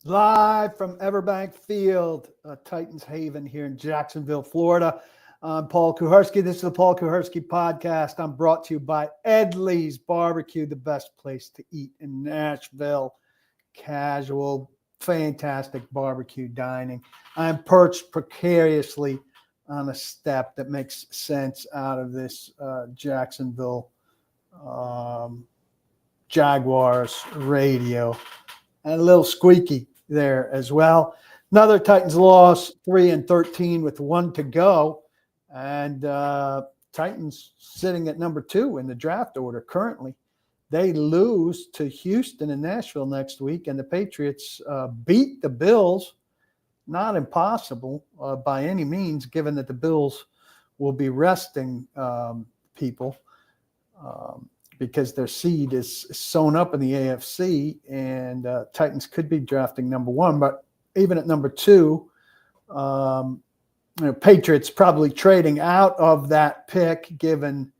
Live from EverBank Field, Titans Haven here in Jacksonville, Florida. I'm Paul Kuharsky. This is the Paul Kuharsky podcast. I'm brought to you by EDLEY'S BBQ, the best place to eat in Nashville. Casual, fantastic barbecue dining. I'm perched precariously on a step that makes sense out of this Jacksonville Jaguars radio. And a little squeaky there as well. Another Titans loss, 3-13 with one to go. And Titans sitting at number 2 in the draft order currently. They lose to Houston and Nashville next week, and the Patriots beat the Bills. Not impossible by any means, given that the Bills will be resting people. Because their seed is sewn up in the AFC, and Titans could be drafting number 1. But even at number 2, Patriots probably trading out of that pick, given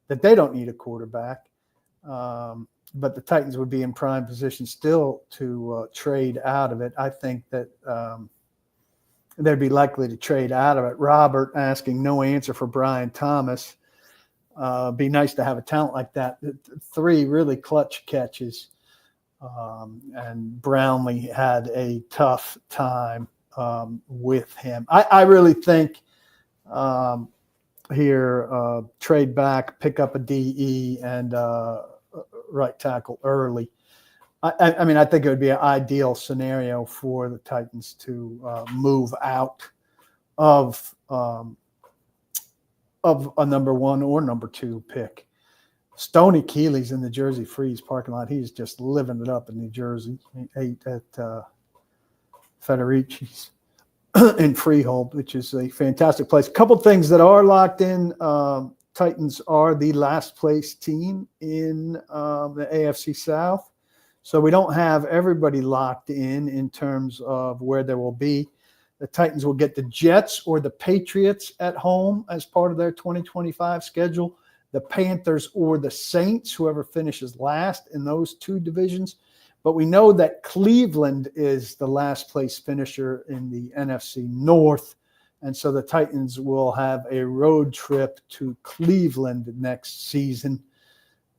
that they don't need a quarterback. But the Titans would be in prime position still to trade out of it. I think that they'd be likely to trade out of it. Robert asking no answer for Brian Thomas. Be nice to have a talent like that. 3 really clutch catches, and Brownlee had a tough time with him. I really think here, trade back, pick up a DE and right tackle early. I mean, I think it would be an ideal scenario for the Titans to move out of a number 1 or number 2 pick. Stoney Keeley's in the Jersey Freeze parking lot. He's just living it up in New Jersey. He ate at Federici's in Freehold, which is a fantastic place. A couple things that are locked in. Titans are the last place team in the AFC South. So we don't have everybody locked in terms of where there will be. The Titans will get the Jets or the Patriots at home as part of their 2025 schedule. The Panthers or the Saints, whoever finishes last in those 2 divisions. But we know that Cleveland is the last place finisher in the NFC North. And so the Titans will have a road trip to Cleveland next season.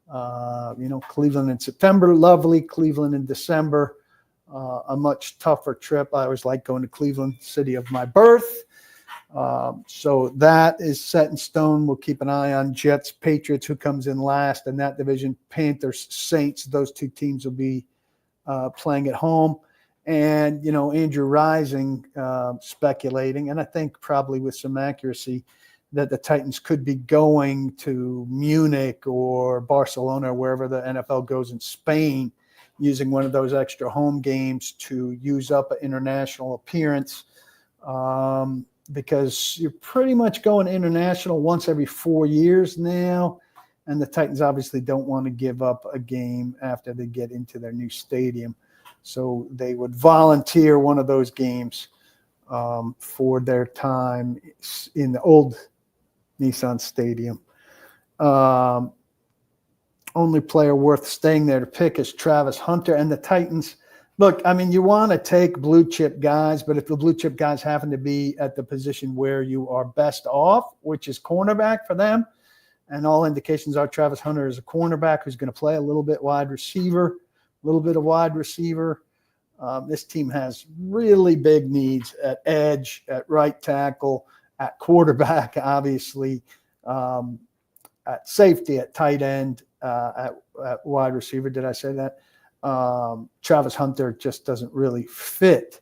Cleveland in September, lovely. Cleveland in December. A much tougher trip. I always like going to Cleveland, city of my birth. So that is set in stone. We'll keep an eye on Jets, Patriots, who comes in last in that division. Panthers, Saints, those 2 teams will be playing at home. And, Andrew Rising speculating, and I think probably with some accuracy, that the Titans could be going to Munich or Barcelona, or wherever the NFL goes in Spain, using one of those extra home games to use up an international appearance, because you're pretty much going international once every 4 years now, and the Titans obviously don't want to give up a game after they get into their new stadium. So they would volunteer one of those games for their time in the old Nissan Stadium. Only player worth staying there to pick is Travis Hunter. And the Titans, look, I mean, you want to take blue chip guys, but if the blue chip guys happen to be at the position where you are best off, which is cornerback for them, and all indications are Travis Hunter is a cornerback who's going to play a little bit wide receiver, a little bit of wide receiver. This team has really big needs at edge, at right tackle, at quarterback, obviously, at safety, at tight end, at wide receiver. Did I say that? Travis Hunter just doesn't really fit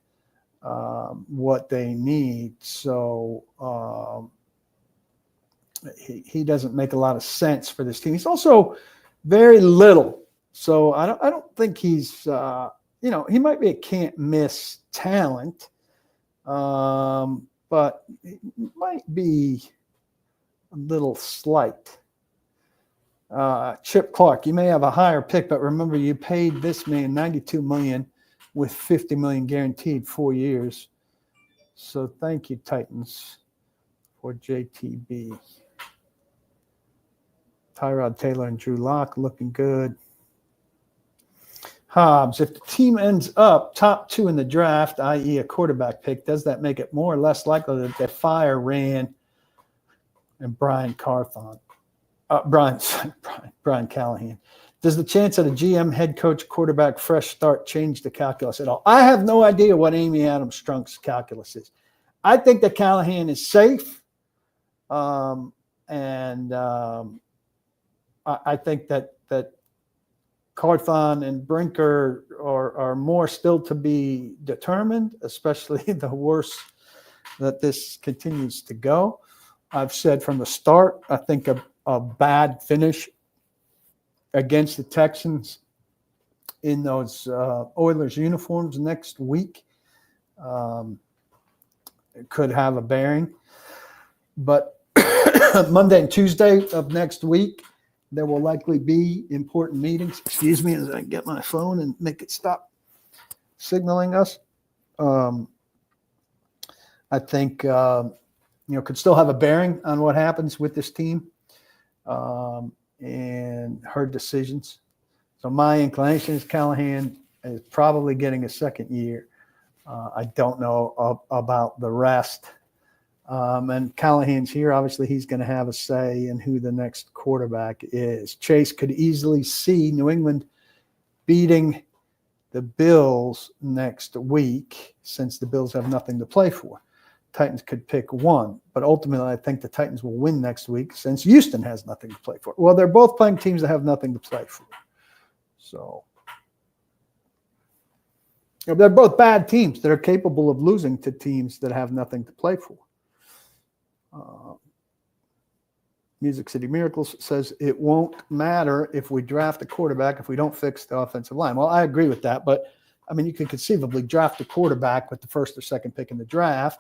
what they need. So he doesn't make a lot of sense for this team. He's also very little. So I don't think he's, he might be a can't miss talent, but it might be a little slight. Chip Clark, you may have a higher pick, but remember you paid this man $92 million with $50 million guaranteed 4 years. So thank you, Titans, for JTB. Tyrod Taylor and Drew Lock looking good. Hobbs, if the team ends up top 2 in the draft, i.e. a quarterback pick, does that make it more or less likely that they fire Rand and Brian Callahan? Does the chance at a GM, head coach, quarterback, fresh start change the calculus at all? I have no idea what Amy Adams Strunk's calculus is. I think that Callahan is safe. I think that Carthon and Brinker are more still to be determined, especially the worse that this continues to go. I've said from the start, I think a bad finish against the Texans in those Oilers uniforms next week could have a bearing. But Monday and Tuesday of next week, there will likely be important meetings. Excuse me as I get my phone and make it stop signaling us. I think, could still have a bearing on what happens with this team and her decisions. So my inclination is Callahan is probably getting a second year. I don't know about the rest. And Callahan's here. Obviously, he's going to have a say in who the next quarterback is. Chase could easily see New England beating the Bills next week since the Bills have nothing to play for. Titans could pick one, but ultimately I think the Titans will win next week since Houston has nothing to play for. Well, they're both playing teams that have nothing to play for. So they're both bad teams that are capable of losing to teams that have nothing to play for. Music City Miracles says it won't matter if we draft a quarterback if we don't fix the offensive line. Well, I agree with that, but I mean, you can conceivably draft a quarterback with the first or second pick in the draft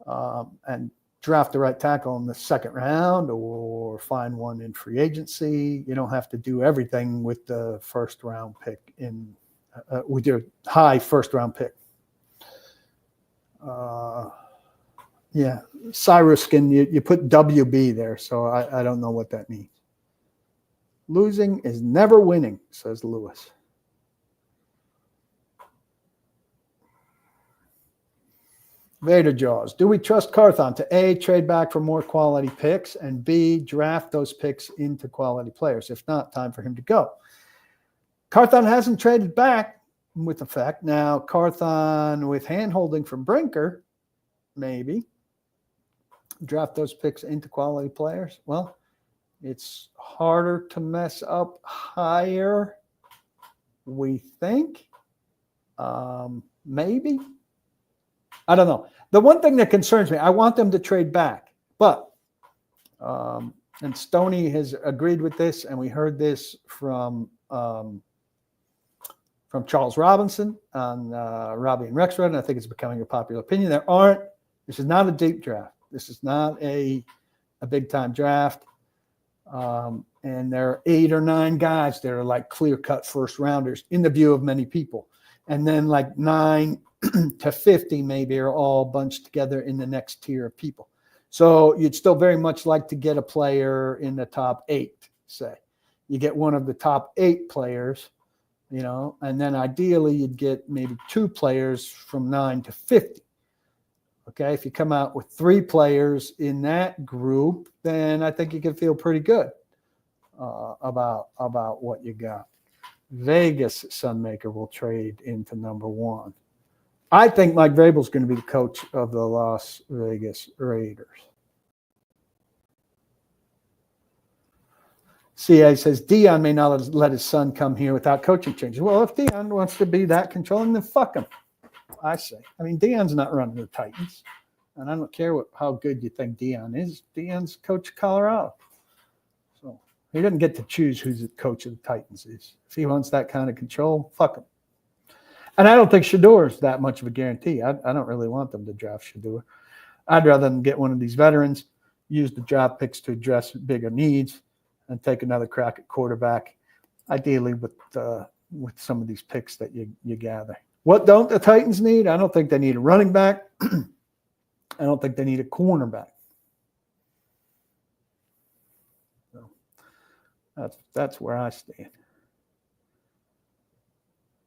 and draft the right tackle in the second round or find one in free agency. You don't have to do everything with the first round pick with your high first round pick. Yeah, Cyrus you put WB there, so I don't know what that means. Losing is never winning, says Lewis. Vader Jaws. Do we trust Carthon to A, trade back for more quality picks, and B, draft those picks into quality players? If not, time for him to go. Carthon hasn't traded back with effect. Now, Carthon with hand-holding from Brinker, maybe. Draft those picks into quality players. Well, it's harder to mess up higher, we think. Maybe. I don't know. The one thing that concerns me, I want them to trade back. But, and Stoney has agreed with this, and we heard this from Charles Robinson on Robbie and Rexrod, and I think it's becoming a popular opinion. This is not a deep draft. This is not a big-time draft. And there are 8 or 9 guys that are like clear-cut first-rounders in the view of many people. And then like 9 to 50 maybe are all bunched together in the next tier of people. So you'd still very much like to get a player in the top 8, say. You get one of the top 8 players, and then ideally you'd get maybe 2 players from 9 to 50. Okay, if you come out with 3 players in that group, then I think you can feel pretty good about what you got. Vegas Sunmaker will trade into number 1. I think Mike Vrabel's going to be the coach of the Las Vegas Raiders. CA says Dion may not let his son come here without coaching changes. Well, if Dion wants to be that controlling, then fuck him. I say. I mean, Dion's not running the Titans, and I don't care how good you think Dion is. Dion's coach of Colorado, so he doesn't get to choose who's the coach of the Titans is. If he wants that kind of control, fuck him. And I don't think Shedeur is that much of a guarantee. I don't really want them to draft Shedeur. I'd rather them get one of these veterans, use the draft picks to address bigger needs, and take another crack at quarterback, ideally with some of these picks that you gather. What don't the Titans need? I don't think they need a running back. I don't think they need a cornerback. So that's where I stand.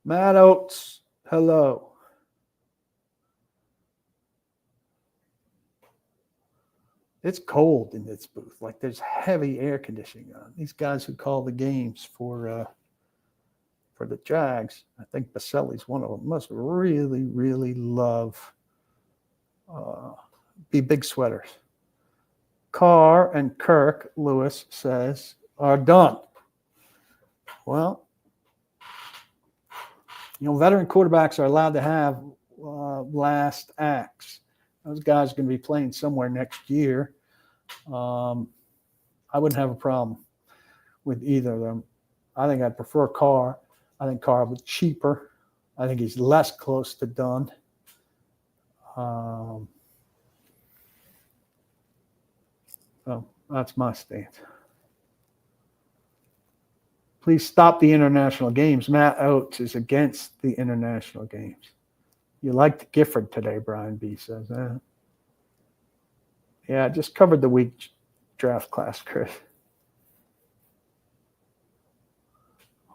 Matt Oates, hello. It's cold in this booth. Like there's heavy air conditioning on. These guys who call the games for the Jags, I think Baselli's one of them, must really, really love be big sweaters. Carr and Kirk, Lewis says, are done. Well, veteran quarterbacks are allowed to have last acts. Those guys are going to be playing somewhere next year. I wouldn't have a problem with either of them. I think I'd prefer Carr. I think Carr was cheaper. I think he's less close to done. So that's my stance. Please stop the international games. Matt Oates is against the international games. You liked Gifford today, Brian B. says. Yeah, I just covered the week draft class, Chris.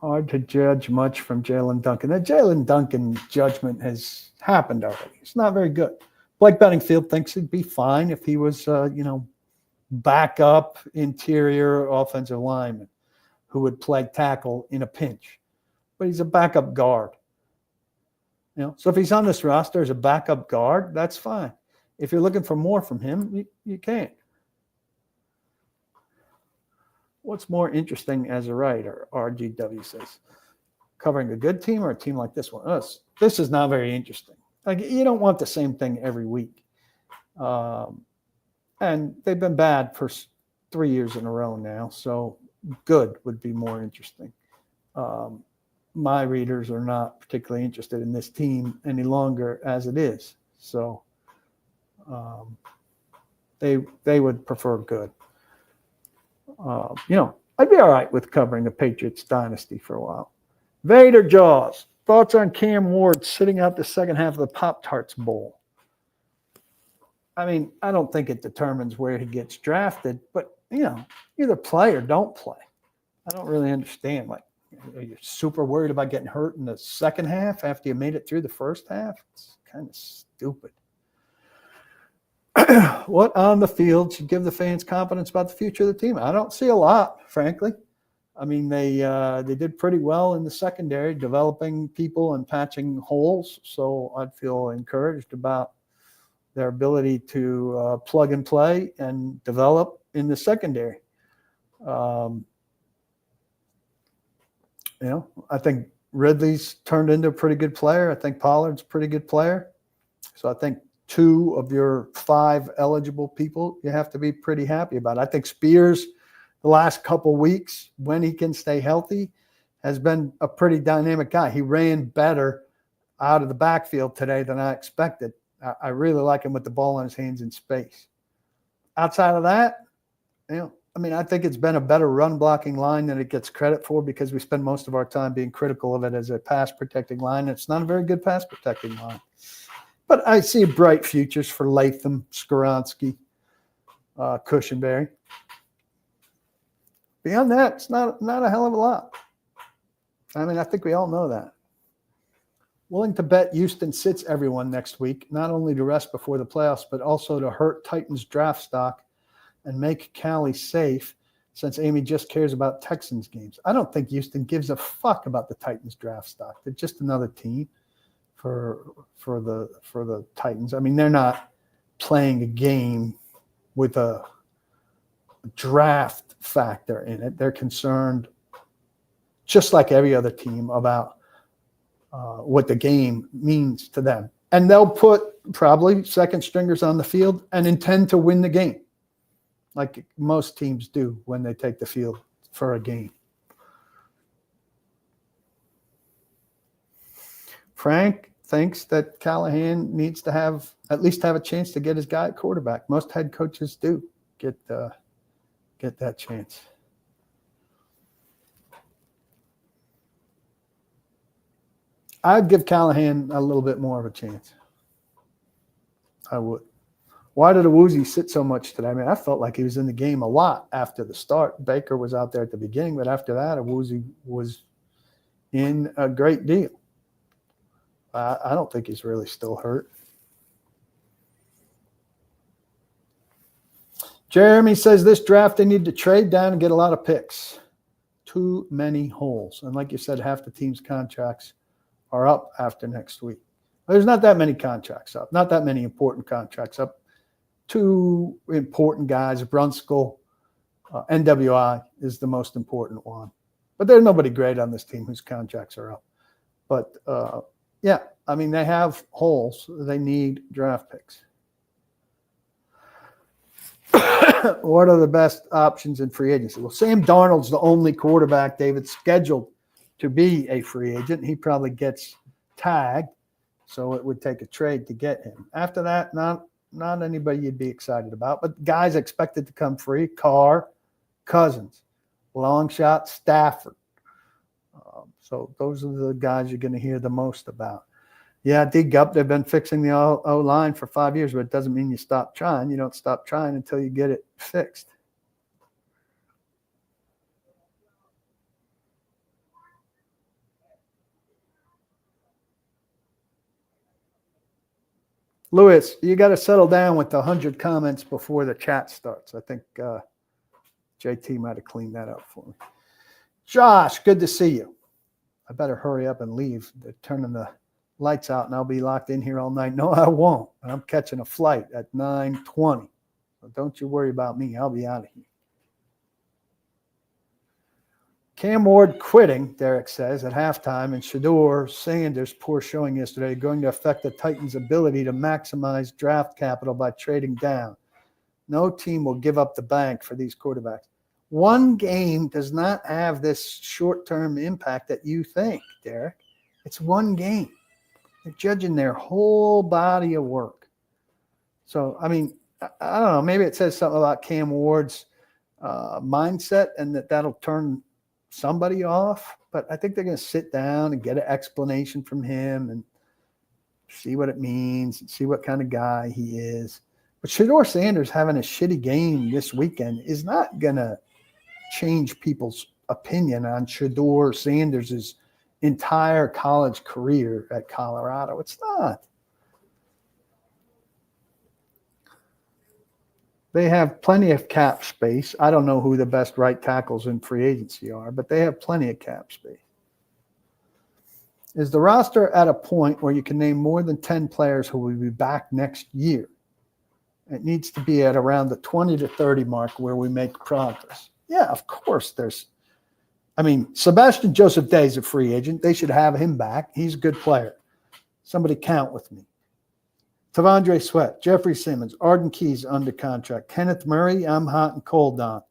Hard to judge much from Jalen Duncan. The Jalen Duncan judgment has happened already. It's not very good. Blake Bedingfield thinks he'd be fine if he was, backup interior offensive lineman who would play tackle in a pinch. But he's a backup guard. So if he's on this roster as a backup guard, that's fine. If you're looking for more from him, you can't. What's more interesting as a writer, RGW says, covering a good team or a team like this one? This is not very interesting. Like, you don't want the same thing every week. And they've been bad for 3 years in a row now, so good would be more interesting. My readers are not particularly interested in this team any longer as it is. So they would prefer good. I'd be all right with covering the Patriots dynasty for a while. Vader Jaws, thoughts on Cam Ward sitting out the second half of the Pop-Tarts Bowl? I mean, I don't think it determines where he gets drafted, but, either play or don't play. I don't really understand. Like, are you super worried about getting hurt in the second half after you made it through the first half? It's kind of stupid. What on the field should give the fans confidence about the future of the team? I don't see a lot, frankly. I mean, they did pretty well in the secondary, developing people and patching holes. So I'd feel encouraged about their ability to plug and play and develop in the secondary. I think Ridley's turned into a pretty good player. I think Pollard's a pretty good player. So I think 2 of your 5 eligible people you have to be pretty happy about. I think Spears, the last couple weeks, when he can stay healthy, has been a pretty dynamic guy. He ran better out of the backfield today than I expected. I really like him with the ball in his hands in space. Outside of that, I think it's been a better run blocking line than it gets credit for because we spend most of our time being critical of it as a pass protecting line. It's not a very good pass protecting line. But I see bright futures for Latham, Skoronski, Cushenberry. Beyond that, it's not a hell of a lot. I mean, I think we all know that. Willing to bet Houston sits everyone next week, not only to rest before the playoffs, but also to hurt Titans draft stock and make Cali safe since Amy just cares about Texans games. I don't think Houston gives a fuck about the Titans draft stock. They're just another team for the Titans. I mean, they're not playing a game with a draft factor in it. They're concerned, just like every other team, about what the game means to them. And they'll put probably second stringers on the field and intend to win the game, like most teams do when they take the field for a game. Frank thinks that Callahan needs to at least have a chance to get his guy at quarterback. Most head coaches do get that chance. I'd give Callahan a little bit more of a chance. I would. Why did Awuzie sit so much today? I mean, I felt like he was in the game a lot after the start. Baker was out there at the beginning, but after that, Awuzie was in a great deal. I don't think he's really still hurt. Jeremy says this draft they need to trade down and get a lot of picks. Too many holes. And like you said, half the team's contracts are up after next week. There's not that many contracts up, not that many important contracts up. Two important guys, Brunskill, NWI is the most important one. But there's nobody great on this team whose contracts are up. But, yeah, I mean, they have holes. They need draft picks. What are the best options in free agency? Well, Sam Darnold's the only quarterback, David, scheduled to be a free agent. He probably gets tagged, so it would take a trade to get him. After that, not anybody you'd be excited about, but guys expected to come free: Carr, Cousins, long shot Stafford. So those are the guys you're going to hear the most about. Yeah, dig up. They've been fixing the O-line for 5 years, but it doesn't mean you stop trying. You don't stop trying until you get it fixed. Lewis, you got to settle down with the 100 comments before the chat starts. I think JT might have cleaned that up for me. Josh, good to see you. I better hurry up and leave. They're turning the lights out, and I'll be locked in here all night. No, I won't. I'm catching a flight at 9:20. So don't you worry about me. I'll be out of here. Cam Ward quitting, Derek says, at halftime, and Shedeur Sanders' poor showing yesterday going to affect the Titans' ability to maximize draft capital by trading down. No team will give up the bank for these quarterbacks. One game does not have this short-term impact that you think, Derek. It's one game. They're judging their whole body of work. So, I mean, I don't know. Maybe it says something about Cam Ward's mindset and that'll turn somebody off. But I think they're going to sit down and get an explanation from him and see what it means and see what kind of guy he is. But Shedeur Sanders having a shitty game this weekend is not going to change people's opinion on Shedeur Sanders' entire college career at Colorado. It's not. They have plenty of cap space. I don't know who the best right tackles in free agency are, but they have plenty of cap space. Is the roster at a point where you can name more than 10 players who will be back next year? It needs to be at around the 20 to 30 mark where we make progress. Yeah, of course Sebastian Joseph Day is a free agent. They should have him back. He's a good player. Somebody count with me. Tavondre Sweat, Jeffrey Simmons, Arden Keys under contract. Kenneth Murray, I'm hot and cold on.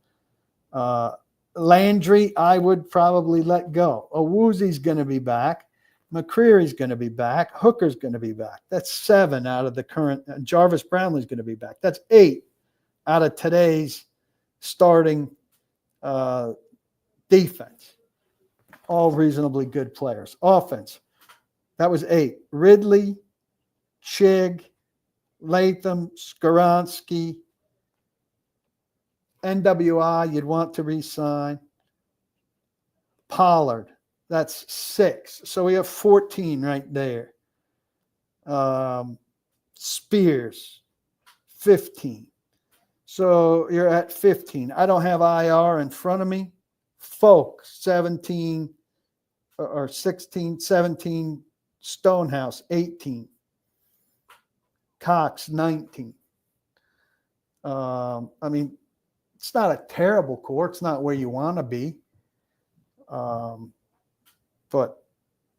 Landry, I would probably let go. Owuzi's going to be back. McCreary's going to be back. Hooker's going to be back. That's 7 out of the current. Jarvis Brownlee's going to be back. That's 8 out of today's starting defense. All reasonably good players. Offense, that was 8. Ridley, Chig, Latham, Skoronski, NWI, you'd want to re-sign. Pollard, that's 6. So we have 14 right there. Spears, 15. So you're at 15. I don't have IR in front of me. Folk, 17 or 16, 17. Stonehouse, 18. Cox, 19. It's not a terrible core. It's not where you want to be. But,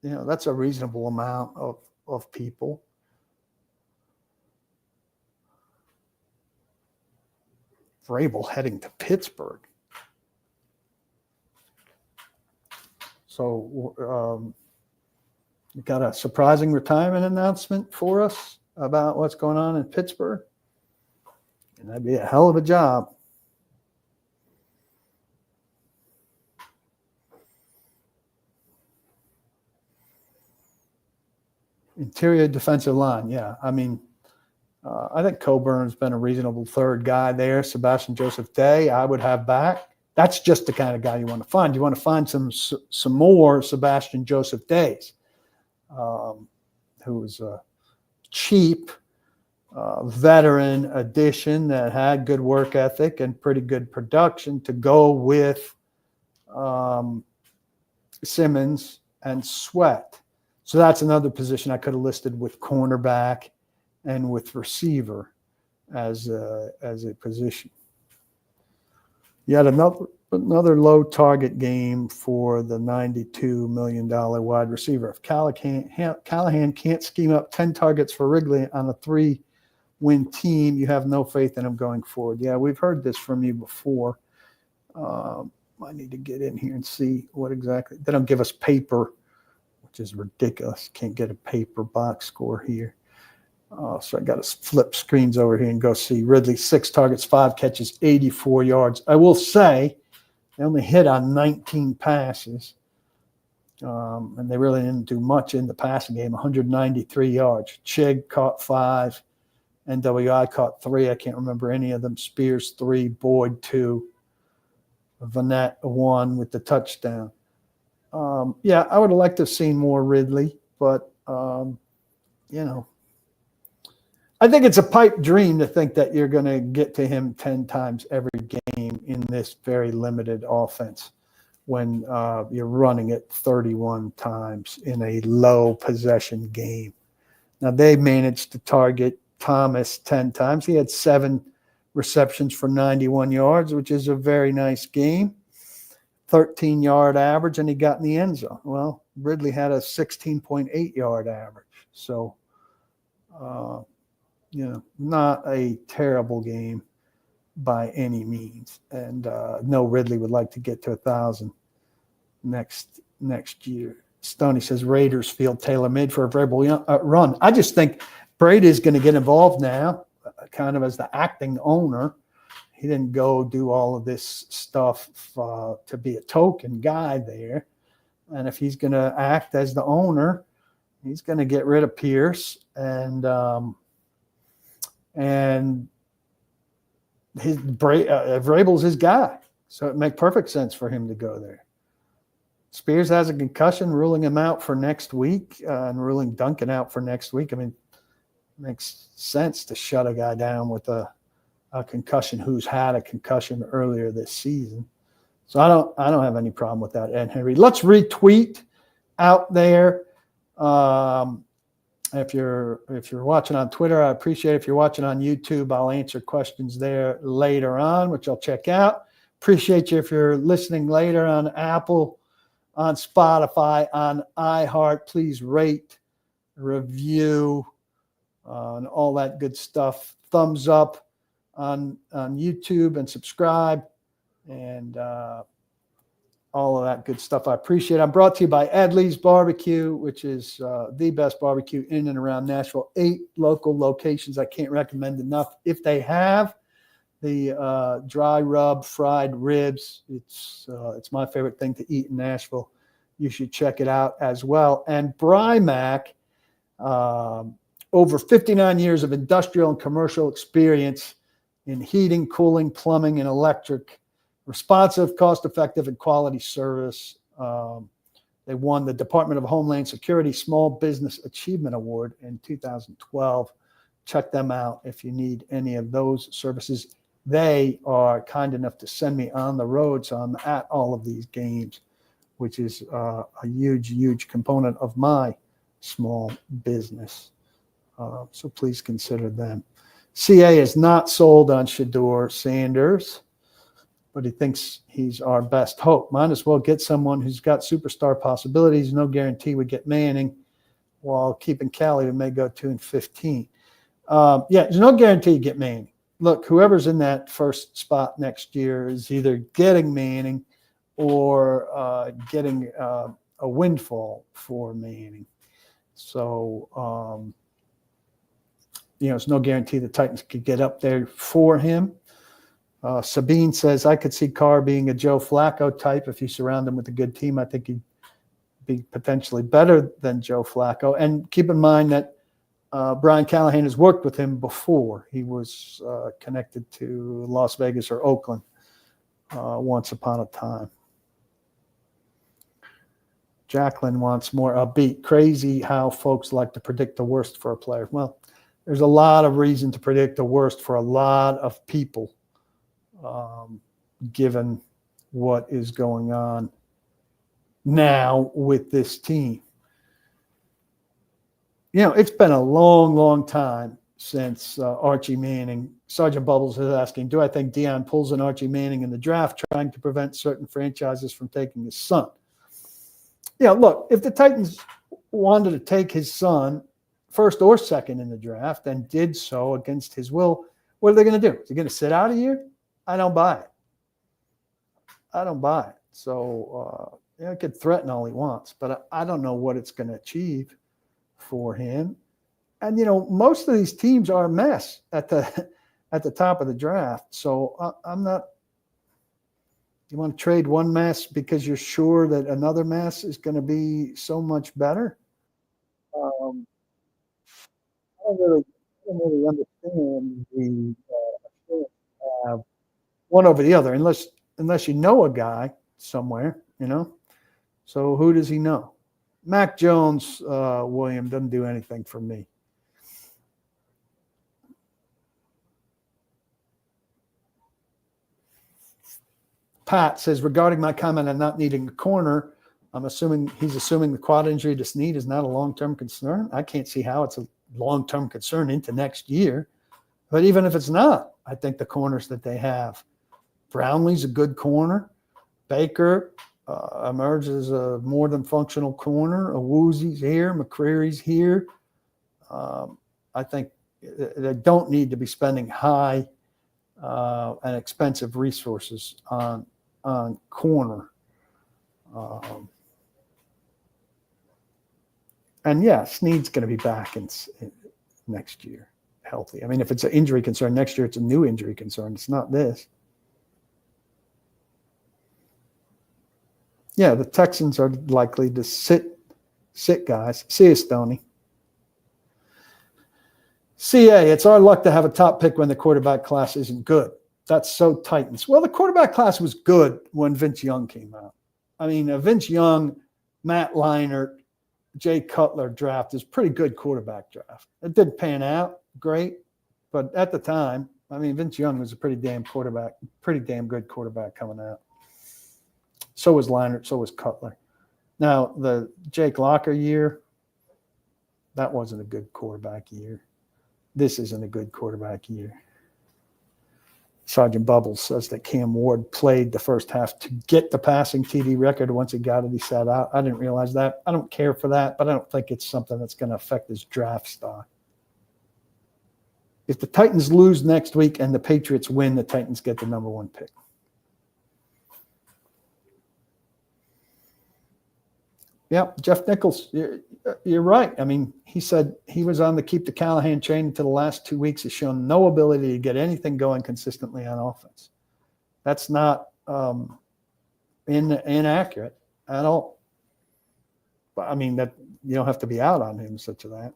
that's a reasonable amount of people. Vrabel heading to Pittsburgh. So you got a surprising retirement announcement for us about what's going on in Pittsburgh. And that'd be a hell of a job. Interior defensive line, yeah. I think Coburn's been a reasonable third guy there. Sebastian Joseph Day, I would have back. That's just the kind of guy you want to find. You want to find some more Sebastian Joseph Days. who was a cheap veteran addition that had good work ethic and pretty good production to go with Simmons and Sweat. So that's another position I could have listed with cornerback and with receiver as a position. You had another low target game for the $92 million wide receiver. If Callahan can't scheme up 10 targets for Wrigley on a 3-win team, you have no faith in him going forward. Yeah, we've heard this from you before. I need to get in here and see what exactly. They don't give us paper, which is ridiculous. Can't get a paper box score here. So I got to flip screens over here and go see Ridley, 6 targets, 5 catches, 84 yards. I will say they only hit on 19 passes, and they really didn't do much in the passing game, 193 yards. Chig caught 5. NWI caught 3. I can't remember any of them. Spears 3, Boyd 2. Vanette 1 with the touchdown. Yeah, I would have liked to have seen more Ridley, but, I think it's a pipe dream to think that you're going to get to him 10 times every game in this very limited offense when you're running it 31 times in a low possession game. Now, they managed to target Thomas 10 times. He had 7 receptions for 91 yards, which is a very nice game. 13-yard average, and he got in the end zone. Well, Ridley had a 16.8-yard average. So, not a terrible game by any means. And no, Ridley would like to get to 1,000 next year. Stoney says Raiders field tailor-made for a Vrabel run. I just think Brady is going to get involved now, kind of as the acting owner. He didn't go do all of this stuff to be a token guy there. And if he's going to act as the owner, he's going to get rid of Pierce and Vrabel's his guy. So it makes perfect sense for him to go there. Spears has a concussion, ruling him out for next week and ruling Duncan out for next week. I mean, it makes sense to shut a guy down with a concussion who's had a concussion earlier this season. So I don't have any problem with that, Ed Henry. Let's retweet out there. If you're watching on Twitter, I appreciate it. If you're watching on YouTube, I'll answer questions there later on, which I'll check out. Appreciate you if you're listening later on Apple, on Spotify, on iHeart. Please rate, review, and all that good stuff. Thumbs up on YouTube and subscribe and all of that good stuff. I appreciate it. I'm brought to you by EDLEY'S BBQ, which is the best barbecue in and around Nashville. 8 local locations. I can't recommend enough. If they have the dry rub fried ribs, it's my favorite thing to eat in Nashville. You should check it out as well. And Brymac, over 59 years of industrial and commercial experience in heating, cooling, plumbing, and electric. Responsive, cost-effective, and quality service. They won the Department of Homeland Security Small Business Achievement Award in 2012. Check them out if you need any of those services. They are kind enough to send me on the road, so I'm at all of these games, which is a huge, huge component of my small business. So please consider them. CA is not sold on Shedeur Sanders, but he thinks he's our best hope. Might as well get someone who's got superstar possibilities. No guarantee we get Manning, while keeping Callie, we may go 2-15. There's no guarantee you get Manning. Look, whoever's in that first spot next year is either getting Manning or getting a windfall for Manning. So, it's no guarantee the Titans could get up there for him. Sabine says, I could see Carr being a Joe Flacco type. If you surround him with a good team, I think he'd be potentially better than Joe Flacco. And keep in mind that Brian Callahan has worked with him before. He was connected to Las Vegas or Oakland once upon a time. Jacqueline wants more upbeat. Crazy how folks like to predict the worst for a player. Well, there's a lot of reason to predict the worst for a lot of people, given what is going on now with this team. You know, it's been a long, long time since Archie Manning. Sergeant Bubbles is asking, do I think Deion pulls an Archie Manning in the draft trying to prevent certain franchises from taking his son? Yeah, look, if the Titans wanted to take his son first or second in the draft and did so against his will, what are they going to do? Is he going to sit out a year? I don't buy it. I don't buy it. So, you know, he could threaten all he wants, but I don't know what it's going to achieve for him. And, you know, most of these teams are a mess at the top of the draft. So I'm not. You want to trade one mess because you're sure that another mess is going to be so much better? I don't really understand the one over the other, unless you know a guy somewhere, you know. So who does he know? Mac Jones, William, doesn't do anything for me. Pat says, regarding my comment on not needing a corner, he's assuming the quad injury to Snead is not a long-term concern. I can't see how it's a long-term concern into next year. But even if it's not, I think the corners that they have, Brownlee's a good corner. Baker emerges as a more than functional corner. Awuzi's here. McCreary's here. I think they don't need to be spending high and expensive resources on corner. And yeah, Snead's going to be back in next year, healthy. I mean, if it's an injury concern next year, it's a new injury concern. It's not this. Yeah, the Texans are likely to sit guys. See you, Stoney. CA, it's our luck to have a top pick when the quarterback class isn't good. That's so Titans. Well, the quarterback class was good when Vince Young came out. I mean, Vince Young, Matt Leinart, Jay Cutler draft is pretty good quarterback draft. It didn't pan out great, but at the time, I mean, Vince Young was a pretty damn good quarterback coming out. So was Leinart, so was Cutler. Now, the Jake Locker year, that wasn't a good quarterback year. This isn't a good quarterback year. Sergeant Bubbles says that Cam Ward played the first half to get the passing TD record. Once he got it, he sat out. I didn't realize that. I don't care for that, but I don't think it's something that's going to affect his draft stock. If the Titans lose next week and the Patriots win, the Titans get the number 1 pick. Yeah, Jeff Nichols, you're right. I mean, he said he was on the keep the Callahan train until the last 2 weeks. Has shown no ability to get anything going consistently on offense. That's not inaccurate at all. But I mean, that you don't have to be out on him such as that.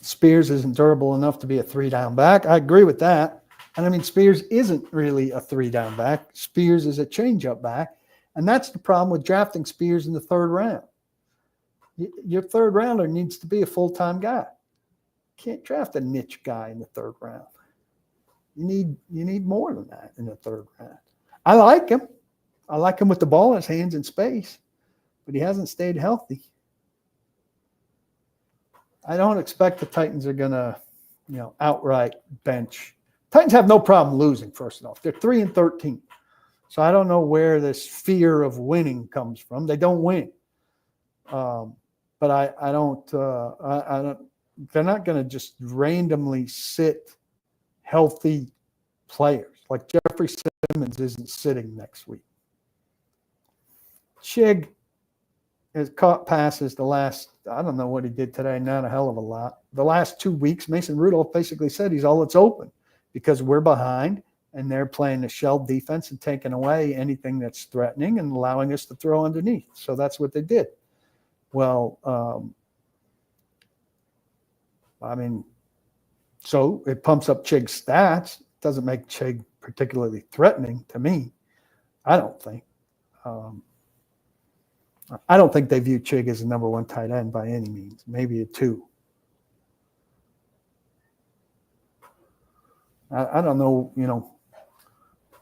Spears isn't durable enough to be a 3-down back. I agree with that. And I mean, Spears isn't really a 3-down back. Spears is a change-up back. And that's the problem with drafting Spears in the 3rd round. Your 3rd rounder needs to be a full-time guy. You can't draft a niche guy in the 3rd round. You need more than that in the 3rd round. I like him. I like him with the ball in his hands in space, but he hasn't stayed healthy. I don't expect the Titans are going to, outright bench. Titans have no problem losing, first off. They're 3-13. So I don't know where this fear of winning comes from. They don't win, but I don't. They're not going to just randomly sit healthy players like Jeffrey Simmons isn't sitting next week. Chig has caught passes the last. I don't know what he did today. Not a hell of a lot. The last 2 weeks, Mason Rudolph basically said he's all that's open because we're behind. And they're playing a shell defense and taking away anything that's threatening and allowing us to throw underneath. So that's what they did. Well, I mean, so it pumps up Chig's stats. It doesn't make Chig particularly threatening to me, I don't think. I don't think they view Chig as a number one tight end by any means, maybe a 2. I don't know,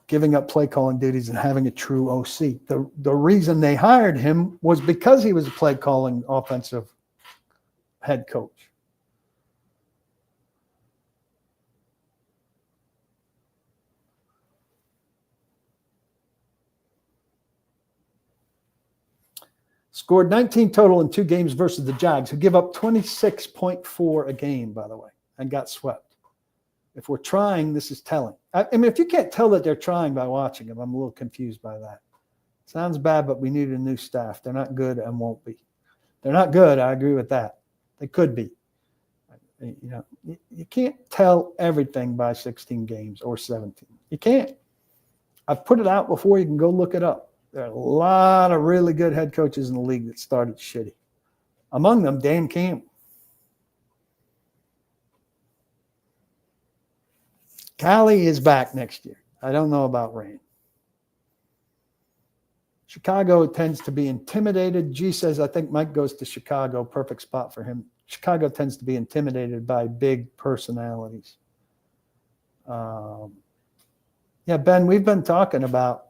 giving up play calling duties and having a true OC. The reason they hired him was because he was a play calling offensive head coach. Scored 19 total in 2 games versus the Jags, who give up 26.4 a game, by the way, and got swept. If we're trying, this is telling. I mean, if you can't tell that they're trying by watching them, I'm a little confused by that. Sounds bad, but we need a new staff. They're not good and won't be. They're not good. I agree with that. They could be. You can't tell everything by 16 games or 17. You can't. I've put it out before. You can go look it up. There are a lot of really good head coaches in the league that started shitty. Among them, Dan Campbell. Callie is back next year. I don't know about Rand. Chicago tends to be intimidated. G says, I think Mike goes to Chicago. Perfect spot for him. Chicago tends to be intimidated by big personalities. Yeah, Ben, we've been talking about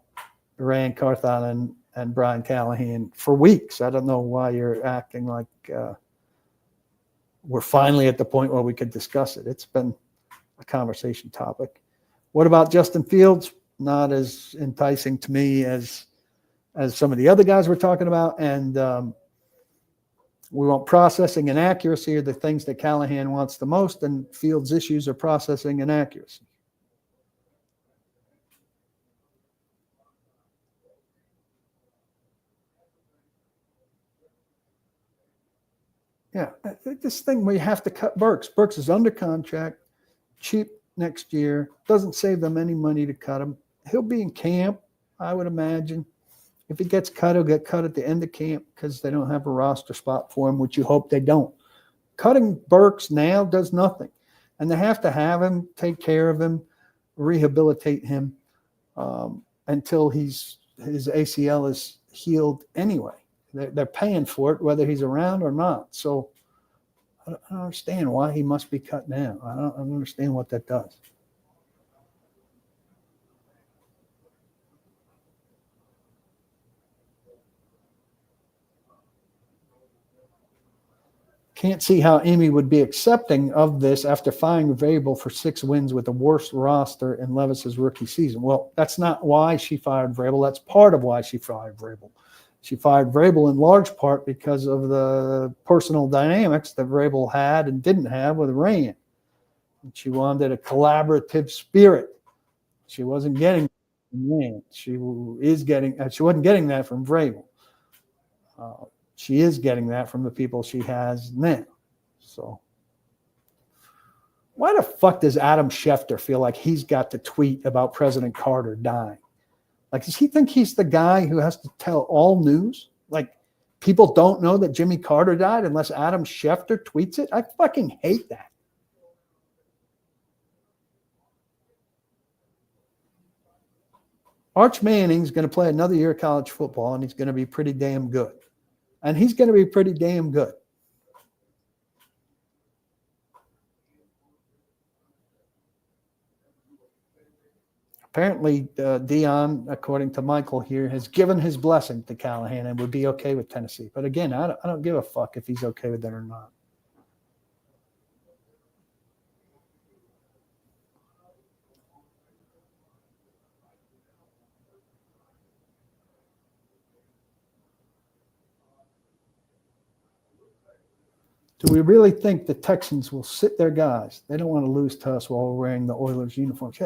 Rand Carthon and Brian Callahan for weeks. I don't know why you're acting like we're finally at the point where we could discuss it. It's been a conversation topic. What about Justin Fields? Not as enticing to me as some of the other guys we're talking about. And we want processing and accuracy are the things that Callahan wants the most, and Fields' issues are processing and accuracy. Yeah, this thing where you have to cut Burks. Burks is under contract, cheap next year, doesn't save them any money to cut him. He'll be in camp, I would imagine. If he gets cut, he'll get cut at the end of camp because they don't have a roster spot for him, which you hope they don't. Cutting Burks now does nothing. And they have to have him, take care of him, rehabilitate him until his ACL is healed anyway. They're paying for it, whether he's around or not. So I don't understand why he must be cut now. I don't understand what that does. Can't see how Amy would be accepting of this after firing Vrabel for 6 wins with the worst roster in Levis's rookie season. Well, that's not why she fired Vrabel. That's part of why she fired Vrabel. She fired Vrabel in large part because of the personal dynamics that Vrabel had and didn't have with Rand. And she wanted a collaborative spirit. She wasn't getting from Rand. She wasn't getting that from Vrabel. She is getting that from the people she has now. So why the fuck does Adam Schefter feel like he's got to tweet about President Carter dying? Like, does he think he's the guy who has to tell all news? Like, people don't know that Jimmy Carter died unless Adam Schefter tweets it? I fucking hate that. Arch Manning's going to play another year of college football, and he's going to be pretty damn good. And he's going to be pretty damn good. Apparently, Dion, according to Michael here, has given his blessing to Callahan and would be okay with Tennessee. But again, I don't give a fuck if he's okay with that or not. Do we really think the Texans will sit their guys? They don't want to lose to us while we're wearing the Oilers uniforms.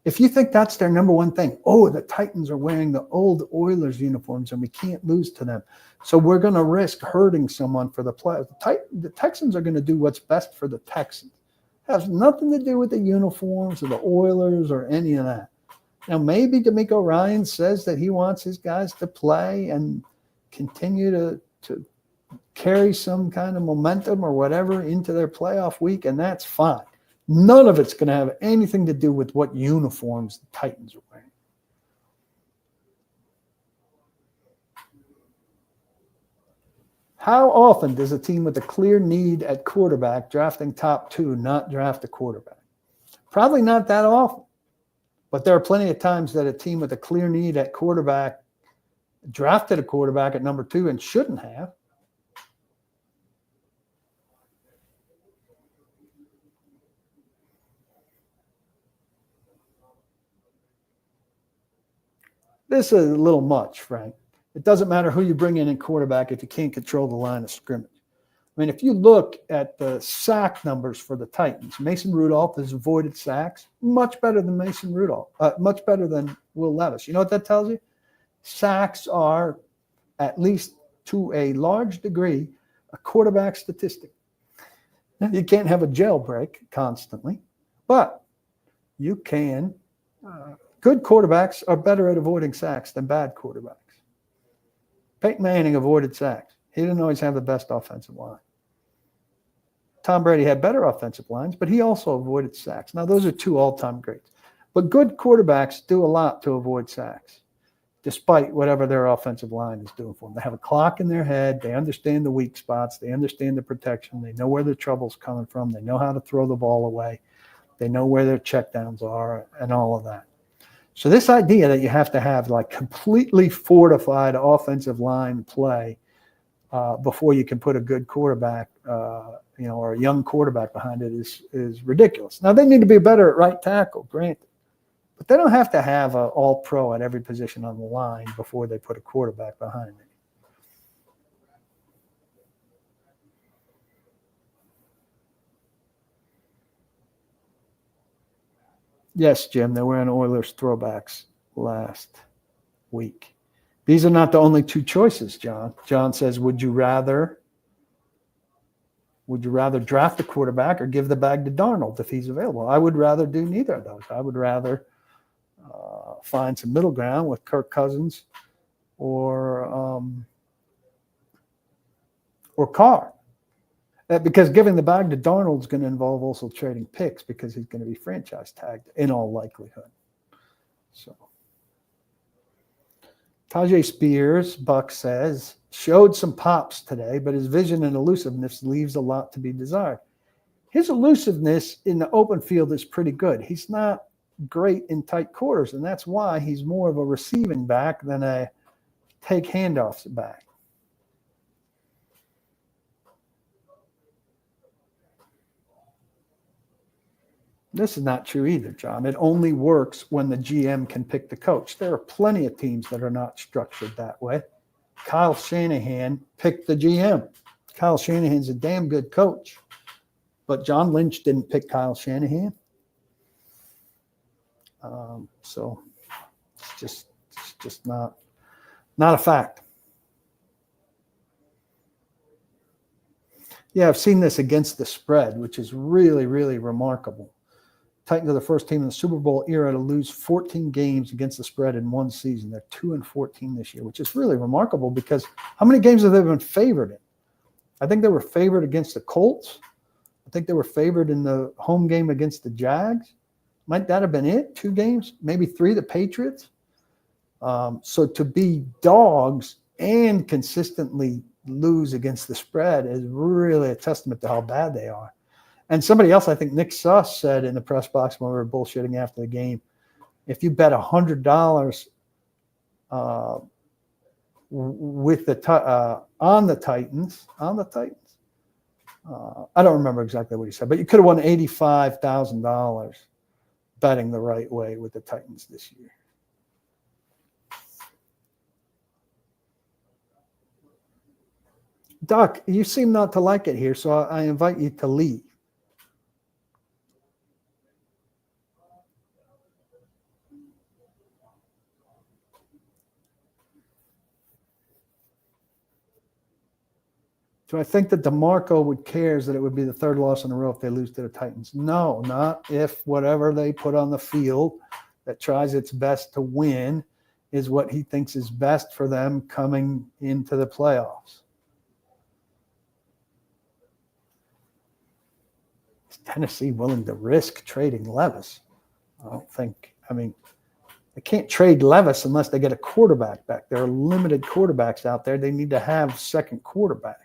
If you think that's their number one thing, the Titans are wearing the old Oilers uniforms and we can't lose to them. So we're going to risk hurting someone for the play. The Texans are going to do what's best for the Texans. It has nothing to do with the uniforms or the Oilers or any of that. Now, maybe D'Amico Ryans says that he wants his guys to play and continue to carry some kind of momentum or whatever into their playoff week, and that's fine. None of it's going to have anything to do with what uniforms the Titans are wearing. How often does a team with a clear need at quarterback drafting top 2 not draft a quarterback? Probably not that often. But there are plenty of times that a team with a clear need at quarterback drafted a quarterback at number 2 and shouldn't have. This is a little much, Frank. It doesn't matter who you bring in quarterback if you can't control the line of scrimmage. I mean, if you look at the sack numbers for the Titans, Mason Rudolph has avoided sacks much better than much better than Will Levis. You know what that tells you? Sacks are, at least to a large degree, a quarterback statistic. Now, you can't have a jailbreak constantly, but you can. Good quarterbacks are better at avoiding sacks than bad quarterbacks. Peyton Manning avoided sacks. He didn't always have the best offensive line. Tom Brady had better offensive lines, but he also avoided sacks. Now, those are 2 all-time greats. But good quarterbacks do a lot to avoid sacks, despite whatever their offensive line is doing for them. They have a clock in their head. They understand the weak spots. They understand the protection. They know where the trouble's coming from. They know how to throw the ball away. They know where their checkdowns are and all of that. So this idea that you have to have like completely fortified offensive line play before you can put a good quarterback, or a young quarterback behind it is ridiculous. Now, they need to be better at right tackle, granted, but they don't have to have an all-pro at every position on the line before they put a quarterback behind it. Yes, Jim, they're wearing Oilers throwbacks last week. These are not the only 2 choices, John. John says, would you rather draft a quarterback or give the bag to Darnold if he's available? I would rather do neither of those. I would rather find some middle ground with Kirk Cousins or Carr. Because giving the bag to Darnold is going to involve also trading picks because he's going to be franchise tagged in all likelihood. So Tajay Spears, Buck says, showed some pops today, but his vision and elusiveness leaves a lot to be desired. His elusiveness in the open field is pretty good. He's not great in tight quarters, and that's why he's more of a receiving back than a take handoffs back. This is not true either, John. It only works when the GM can pick the coach. There are plenty of teams that are not structured that way. Kyle Shanahan picked the GM. Kyle Shanahan's a damn good coach, but John Lynch didn't pick Kyle Shanahan. So it's just not a fact. Yeah, I've seen this against the spread, which is really, really remarkable. Titans are the first team in the Super Bowl era to lose 14 games against the spread in one season. They're 2-14 this year, which is really remarkable because how many games have they been favored in? I think they were favored against the Colts. I think they were favored in the home game against the Jags. Might that have been it? 2 games, maybe 3, the Patriots. So to be dogs and consistently lose against the spread is really a testament to how bad they are. And somebody else, I think Nick Suss said in the press box when we were bullshitting after the game, if you bet $100 with the on the Titans, I don't remember exactly what he said, but you could have won $85,000 betting the right way with the Titans this year. Doc, you seem not to like it here, so I invite you to leave. Do I think that DeMarco would cares that it would be the 3rd loss in a row if they lose to the Titans? No, not if whatever they put on the field that tries its best to win is what he thinks is best for them coming into the playoffs. Is Tennessee willing to risk trading Levis? I don't think. I mean, they can't trade Levis unless they get a quarterback back. There are limited quarterbacks out there. They need to have second quarterback.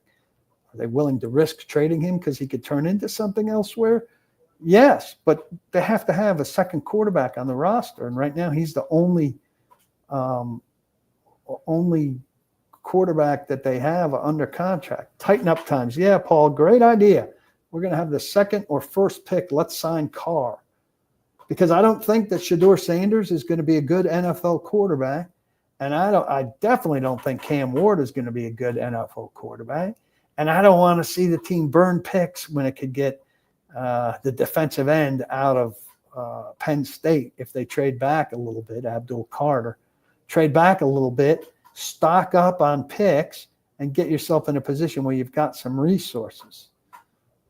Are they willing to risk trading him because he could turn into something elsewhere? Yes, but they have to have a second quarterback on the roster, and right now he's the only quarterback that they have under contract. Tighten up times. Yeah, Paul, great idea. We're going to have the second or first pick. Let's sign Carr. Because I don't think that Shedeur Sanders is going to be a good NFL quarterback. And I definitely don't think Cam Ward is going to be a good NFL quarterback. And I don't want to see the team burn picks when it could get the defensive end out of Penn State if they trade back a little bit, Abdul Carter. Trade back a little bit, stock up on picks, and get yourself in a position where you've got some resources.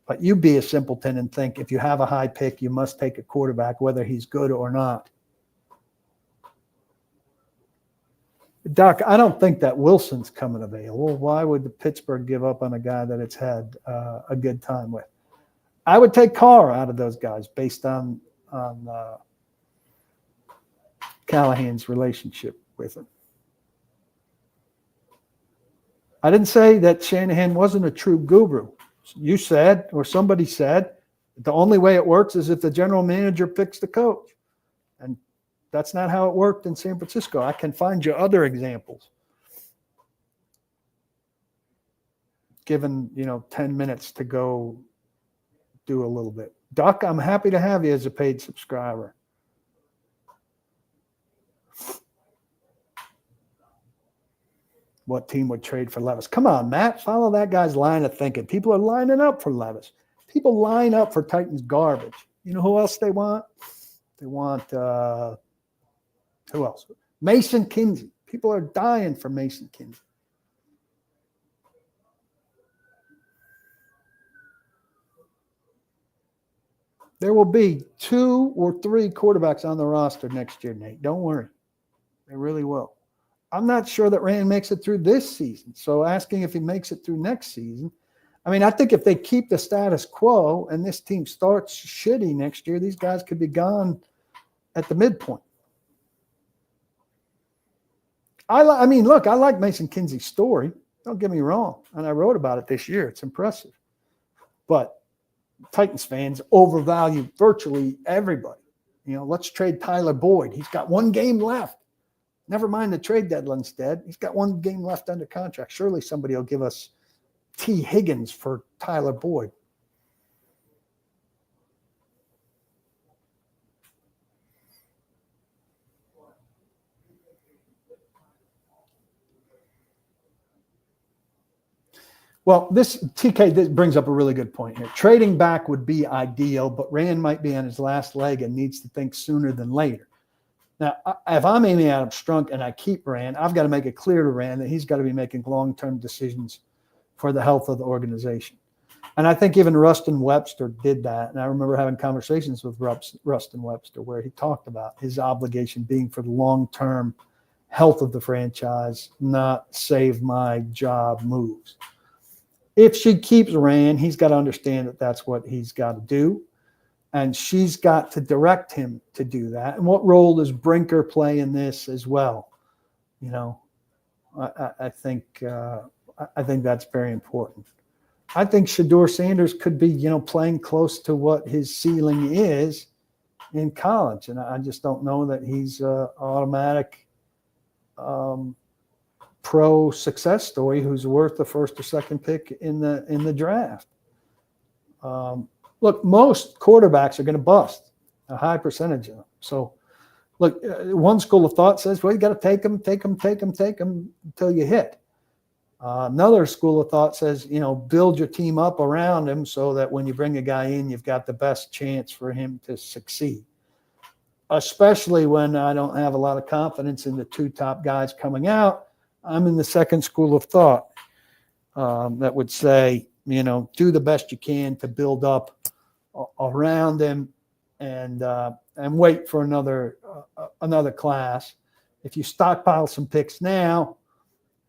But you be a simpleton and think if you have a high pick, you must take a quarterback, whether he's good or not. Doc, I don't think that Wilson's coming available. Why would the Pittsburgh give up on a guy that it's had a good time with? I would take Carr out of those guys based on Callahan's relationship with him. I didn't say that Shanahan wasn't a true guru. You said, or somebody said, the only way it works is if the general manager picks the coach. And that's not how it worked in San Francisco. I can find you other examples. Given, 10 minutes to go do a little bit. Doc, I'm happy to have you as a paid subscriber. What team would trade for Levis? Come on, Matt. Follow that guy's line of thinking. People are lining up for Levis. People line up for Titans garbage. You know who else they want? They want who else? Mason Kinsey. People are dying for Mason Kinsey. There will be 2 or 3 quarterbacks on the roster next year, Nate. Don't worry. They really will. I'm not sure that Rand makes it through this season. So asking if he makes it through next season, I think if they keep the status quo and this team starts shitty next year, these guys could be gone at the midpoint. I like Mason Kinsey's story. Don't get me wrong. And I wrote about it this year. It's impressive. But Titans fans overvalue virtually everybody. Let's trade Tyler Boyd. He's got 1 game left. Never mind the trade deadline's dead. He's got 1 game left under contract. Surely somebody will give us T. Higgins for Tyler Boyd. Well, this brings up a really good point here. Trading back would be ideal, but Rand might be on his last leg and needs to think sooner than later. Now, if I'm Amy Adams Strunk and I keep Rand, I've got to make it clear to Rand that he's got to be making long-term decisions for the health of the organization. And I think even Rustin Webster did that. And I remember having conversations with Rustin Webster where he talked about his obligation being for the long-term health of the franchise, not save my job moves. If she keeps Rand, he's got to understand that that's what he's got to do. And she's got to direct him to do that. And what role does Brinker play in this as well? I think that's very important. I think Shedeur Sanders could be, playing close to what his ceiling is in college. And I just don't know that he's an automatic pro success story who's worth the first or second pick in the draft. Look, most quarterbacks are going to bust, a high percentage of them. So, look, one school of thought says, well, you got to take them until you hit. Another school of thought says, build your team up around him so that when you bring a guy in, you've got the best chance for him to succeed. Especially when I don't have a lot of confidence in the 2 top guys coming out. I'm in the second school of thought that would say, do the best you can to build up around him and wait for another class. If you stockpile some picks now,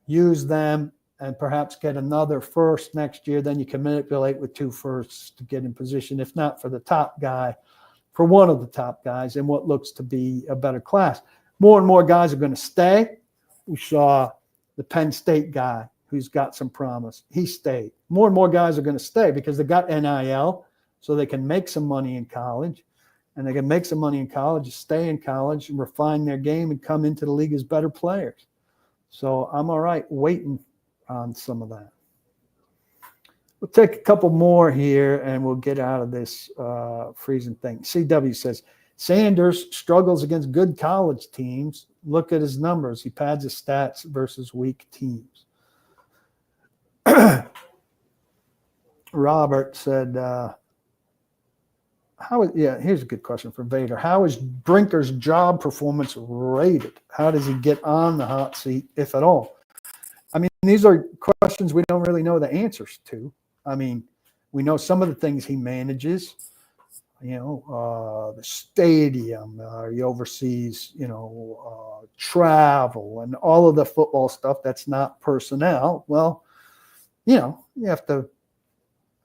use them and perhaps get another first next year, then you can manipulate with 2 firsts to get in position, if not for the top guy, for one of the top guys in what looks to be a better class. More and more guys are going to stay. We saw the Penn State guy who's got some promise. He stayed. More and more guys are going to stay because they got NIL, so they can make some money in college. And they can make some money in college, stay in college, and refine their game and come into the league as better players. So I'm all right waiting on some of that. We'll take a couple more here, and we'll get out of this freezing thing. CW says, Sanders struggles against good college teams. Look at his numbers. He pads his stats versus weak teams. Robert said, here's a good question from Vader. How is Brinker's job performance rated? How does he get on the hot seat, if at all? I mean, these are questions we don't really know the answers to. I mean, we know some of the things he manages, the stadium, he oversees, travel and all of the football stuff that's not personnel. Well, you have to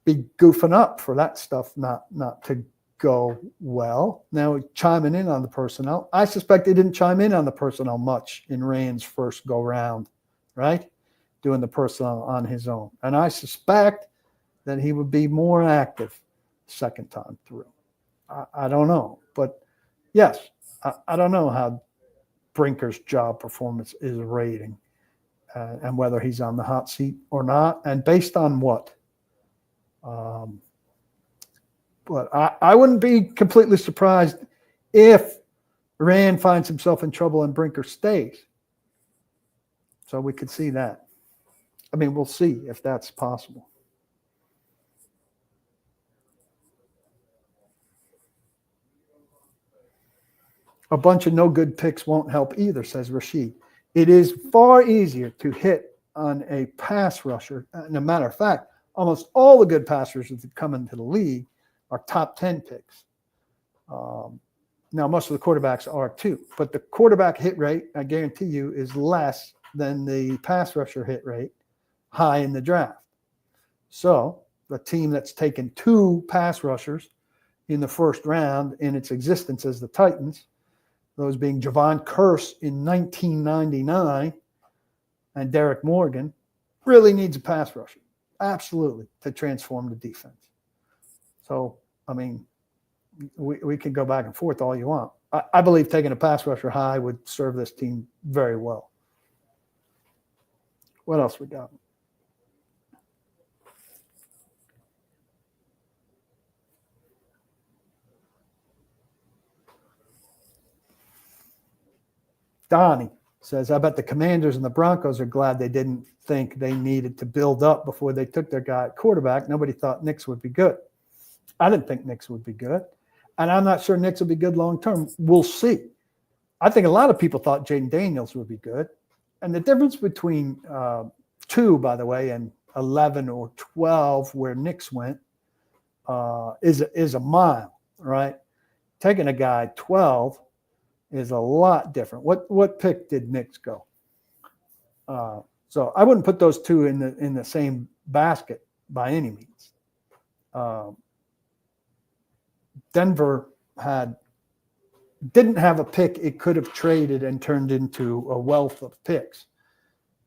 be goofing up for that stuff not to go well. Now chiming in on the personnel. I suspect he didn't chime in on the personnel much in Rand's first go round, right? Doing the personnel on his own. And I suspect that he would be more active second time through. I don't know. But yes, I don't know how Brinker's job performance is rating and whether he's on the hot seat or not, and based on what. But I wouldn't be completely surprised if Rand finds himself in trouble and Brinker stays. So we could see that. I mean, we'll see if that's possible. A bunch of no good picks won't help either, says Rashid. It is far easier to hit on a pass rusher. And a matter of fact, almost all the good pass rushers that come into the league are top 10 picks. Now, most of the quarterbacks are too, but the quarterback hit rate, I guarantee you, is less than the pass rusher hit rate high in the draft. So the team that's taken 2 pass rushers in the first round in its existence as the Titans, those being Javon Curse in 1999 and Derek Morgan, really needs a pass rusher. Absolutely, to transform the defense. So, I mean, we can go back and forth all you want. I believe taking a pass rusher high would serve this team very well. What else we got? Donnie says, I bet the Commanders and the Broncos are glad they didn't think they needed to build up before they took their guy at quarterback. Nobody thought Nix would be good. I didn't think Nix would be good. And I'm not sure Nix will be good long term. We'll see. I think a lot of people thought Jaden Daniels would be good. And the difference between 2, by the way, and 11 or 12, where Nix went, is a mile, right? Taking a guy 12 is a lot different. What pick did Nix go? So I wouldn't put those 2 in the same basket by any means. Denver didn't have a pick it could have traded and turned into a wealth of picks.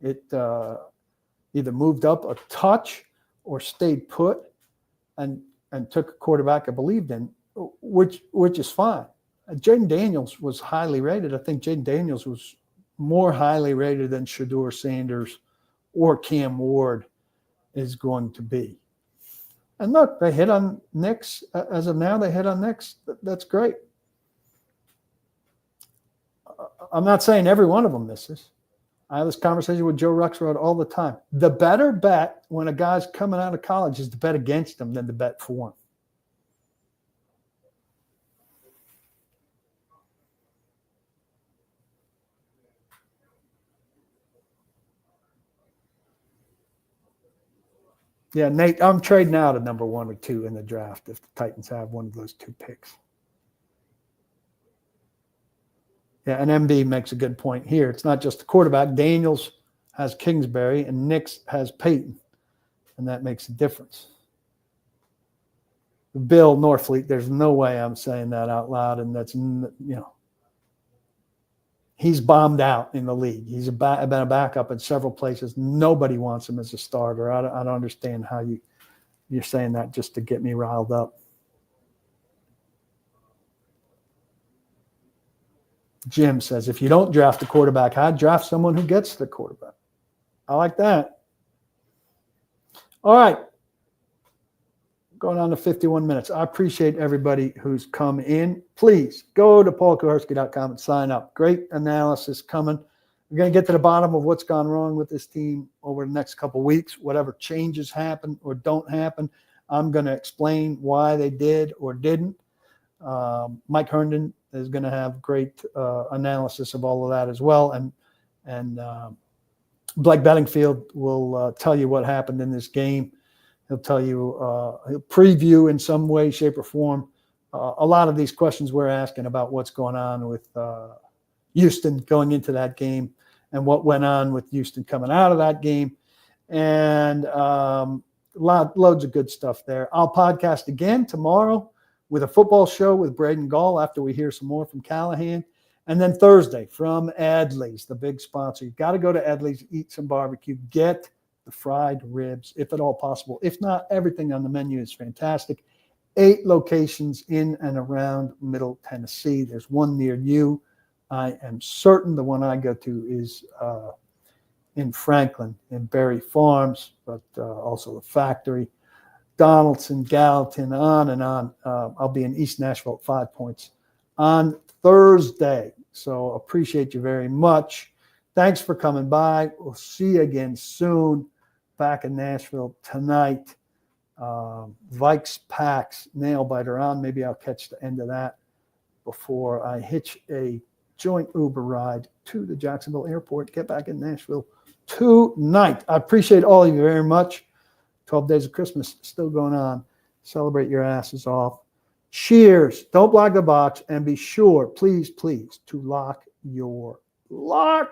It either moved up a touch or stayed put and took a quarterback I believed in, which is fine. Jaden Daniels was highly rated. I think Jaden Daniels was more highly rated than Shedeur Sanders or Cam Ward is going to be. And look, they hit on Nix. As of now, they hit on Nix. That's great. I'm not saying every one of them misses. I have this conversation with Joe Ruxrod all the time. The better bet when a guy's coming out of college is to bet against him than to bet for him. Yeah, Nate, I'm trading out a number 1 or 2 in the draft if the Titans have one of those 2 picks. Yeah, and MB makes a good point here. It's not just the quarterback. Daniels has Kingsbury and Nix has Peyton, and that makes a difference. Bill Norfleet, there's no way I'm saying that out loud, and that's, he's bombed out in the league. He's been a backup in several places. Nobody wants him as a starter. I don't understand how you're saying that just to get me riled up. Jim says, if you don't draft a quarterback, I'd draft someone who gets the quarterback. I like that. All right. Going on to 51 minutes. I appreciate everybody who's come in. Please go to paulkuharsky.com and sign up. Great analysis coming. We're going to get to the bottom of what's gone wrong with this team over the next couple of weeks. Whatever changes happen or don't happen, I'm going to explain why they did or didn't. Mike Herndon is going to have great analysis of all of that as well. And Blake Bedingfield will tell you what happened in this game. He'll tell you, he'll preview in some way, shape, or form a lot of these questions we're asking about what's going on with Houston going into that game and what went on with Houston coming out of that game. And loads of good stuff there. I'll podcast again tomorrow with a football show with Braden Gall after we hear some more from Callahan. And then Thursday from EDLEY'S, the big sponsor. You've got to go to EDLEY'S, eat some barbecue, get the fried ribs, if at all possible. If not, everything on the menu is fantastic. 8 locations in and around Middle Tennessee. There's one near you. I am certain the one I go to is in Franklin, in Berry Farms, but also the factory. Donaldson, Gallatin, on and on. I'll be in East Nashville at 5 Points on Thursday. So appreciate you very much. Thanks for coming by. We'll see you again soon. Back in Nashville tonight. Vikes Packs nail biter on. Maybe I'll catch the end of that before I hitch a joint Uber ride to the Jacksonville airport. Get back in Nashville tonight. I appreciate all of you very much. 12 Days of Christmas still going on. Celebrate your asses off. Cheers. Don't block the box. And be sure, please, to lock your lock.